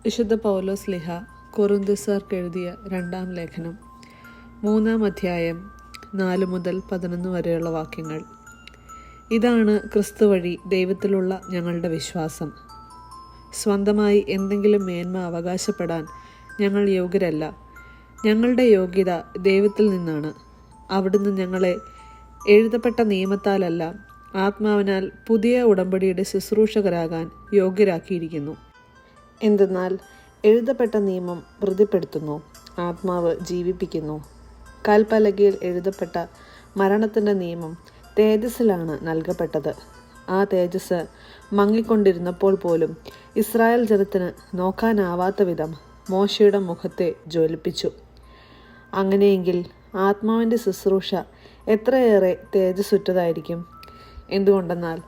വിശുദ്ധ പൗലോസ്ലീഹ കൊറിന്ത്യർക്ക് എഴുതിയ 2-ാം ലേഖനം 3-ാം അധ്യായം 4 മുതൽ 11 വരെയുള്ള വാക്യങ്ങൾ. ഇതാണ് ക്രിസ്തു വഴി ദൈവത്തിലുള്ള ഞങ്ങളുടെ വിശ്വാസം. സ്വന്തമായി എന്തെങ്കിലും മേന്മ അവകാശപ്പെടാൻ ഞങ്ങൾ യോഗ്യരല്ല. ഞങ്ങളുടെ യോഗ്യത ദൈവത്തിൽ നിന്നാണ്. അവിടുന്ന് ഞങ്ങളെ എഴുതപ്പെട്ട നിയമത്താലല്ല, ആത്മാവിനാൽ പുതിയ ഉടമ്പടിയുടെ ശുശ്രൂഷകരാകാൻ യോഗ്യരാക്കിയിരിക്കുന്നു. എന്തെന്നാൽ എഴുതപ്പെട്ട നിയമം വൃദ്ധിപ്പെടുത്തുന്നു, ആത്മാവ് ജീവിപ്പിക്കുന്നു. കൽപ്പലകയിൽ എഴുതപ്പെട്ട മരണത്തിൻ്റെ നിയമം തേജസ്സിലാണ് നൽകപ്പെട്ടത്. ആ തേജസ് മങ്ങിക്കൊണ്ടിരുന്നപ്പോൾ പോലും ഇസ്രായേൽ ജനത്തിന് നോക്കാനാവാത്ത വിധം മോശയുടെ മുഖത്തെ ജ്വലിപ്പിച്ചു. അങ്ങനെയെങ്കിൽ ആത്മാവിൻ്റെ ശുശ്രൂഷ എത്രയേറെ തേജസ്സുറ്റതായിരിക്കും. എന്തുകൊണ്ടെന്നാൽ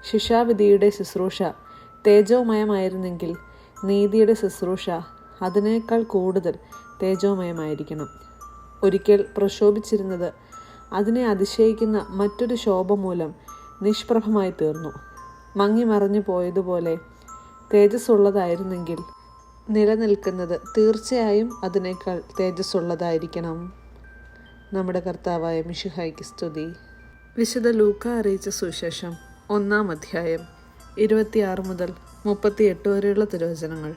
ശിക്ഷാവിധിയുടെ ശുശ്രൂഷ തേജോമയമായിരുന്നെങ്കിൽ നീതിയുടെ ശുശ്രൂഷ അതിനേക്കാൾ കൂടുതൽ തേജോമയമായിരിക്കണം. ഒരിക്കൽ പ്രക്ഷോഭിച്ചിരുന്നത് അതിനെ അതിശയിക്കുന്ന മറ്റൊരു ശോഭ മൂലം നിഷ്പ്രഭമായി തീർന്നു. മങ്ങി മറഞ്ഞു പോയതുപോലെ തേജസ്സുള്ളതായിരുന്നെങ്കിൽ നിലനിൽക്കുന്നത് തീർച്ചയായും അതിനേക്കാൾ തേജസ്സുള്ളതായിരിക്കണം. നമ്മുടെ കർത്താവായ മിശിഹായ്ക്ക് സ്തുതി. വിശുദ്ധ ലൂക്ക അറിയിച്ച സുവിശേഷം 1-ാം അധ്യായം 26 മുതൽ 38 വരെയുള്ള തിരുവചനങ്ങൾ.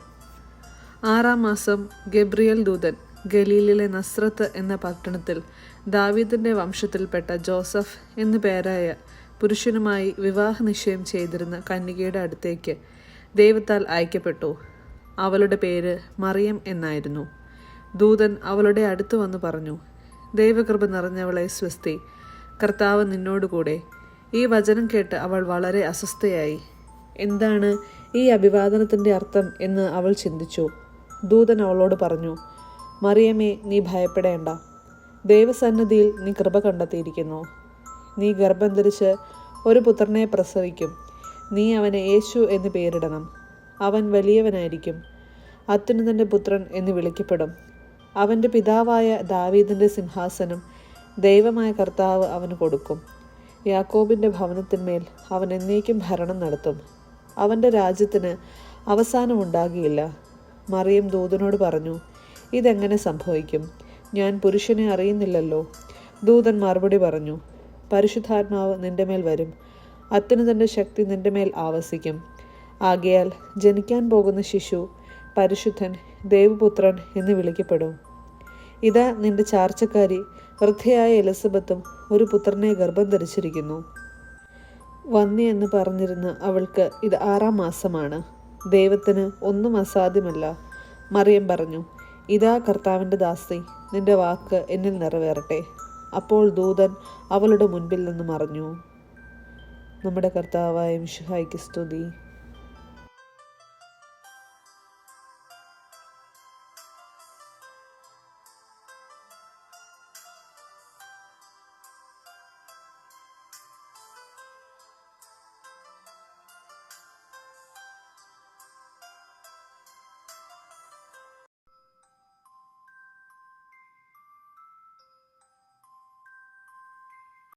6-ാം മാസം ഗബ്രിയേൽ ദൂതൻ ഗലീലിലെ നസ്രത്ത് എന്ന പട്ടണത്തിൽ ദാവീദിന്റെ വംശത്തിൽപ്പെട്ട ജോസഫ് എന്നു പേരായ പുരുഷനുമായി വിവാഹ നിശ്ചയം ചെയ്തിരുന്ന കന്യകയുടെ അടുത്തേക്ക് ദൈവത്താൽ അയക്കപ്പെട്ടു. അവളുടെ പേര് മറിയം എന്നായിരുന്നു. ദൂതൻ അവളുടെ അടുത്ത് വന്നു പറഞ്ഞു, ദൈവകൃപ നിറഞ്ഞവളെ സ്വസ്തി, കർത്താവ് നിന്നോടുകൂടെ. ഈ വചനം കേട്ട് അവൾ വളരെ അസ്വസ്ഥയായി. എന്താണ് ഈ അഭിവാദനത്തിൻ്റെ അർത്ഥം എന്ന് അവൾ ചിന്തിച്ചു. ദൂതൻ അവളോട് പറഞ്ഞു, മറിയമേ, നീ ഭയപ്പെടേണ്ട. ദൈവസന്നിധിയിൽ നീ കൃപ കണ്ടെത്തിയിരിക്കുന്നു. നീ ഗർഭം ധരിച്ച് ഒരു പുത്രനെ പ്രസവിക്കും. നീ അവന് യേശു എന്ന് പേരിടണം. അവൻ വലിയവനായിരിക്കും, അത്യുന്നതന്റെ പുത്രൻ എന്ന് വിളിക്കപ്പെടും. അവൻ്റെ പിതാവായ ദാവീദിൻ്റെ സിംഹാസനം ദൈവമായ കർത്താവ് അവന് കൊടുക്കും. യാക്കോബിൻ്റെ ഭവനത്തിന്മേൽ അവൻ എന്നേക്കും ഭരണം നടത്തും. അവൻ്റെ രാജ്യത്തിന് അവസാനമുണ്ടാകുകയില്ല. മറിയം ദൂതനോട് പറഞ്ഞു, ഇതെങ്ങനെ സംഭവിക്കും? ഞാൻ പുരുഷനെ അറിയുന്നില്ലല്ലോ. ദൂതൻ മറുപടി പറഞ്ഞു, പരിശുദ്ധാത്മാവ് നിന്റെ മേൽ വരും, അത്യുന്നതന്റെ ശക്തി നിന്റെ മേൽ ആവസിക്കും. ആകയാൽ ജനിക്കാൻ പോകുന്ന ശിശു പരിശുദ്ധൻ, ദേവപുത്രൻ എന്ന് വിളിക്കപ്പെടും. ഇതാ നിന്റെ ചാർച്ചക്കാരി വൃദ്ധയായ എലിസബത്തും ഒരു പുത്രനെ ഗർഭം ധരിച്ചിരിക്കുന്നു. വന്യ എന്ന് പറഞ്ഞിരുന്ന അവൾക്ക് ഇത് 6-ാം മാസമാണ്. ദൈവത്തിന് ഒന്നും അസാധ്യമല്ല. മറിയം പറഞ്ഞു, ഇതാ കർത്താവിൻ്റെ ദാസി, നിന്റെ വാക്ക് എന്നിൽ നിറവേറട്ടെ. അപ്പോൾ ദൂതൻ അവളുടെ മുൻപിൽ നിന്ന് മറഞ്ഞു. നമ്മുടെ കർത്താവായ മിശിഹായ്ക്ക് സ്തുതി.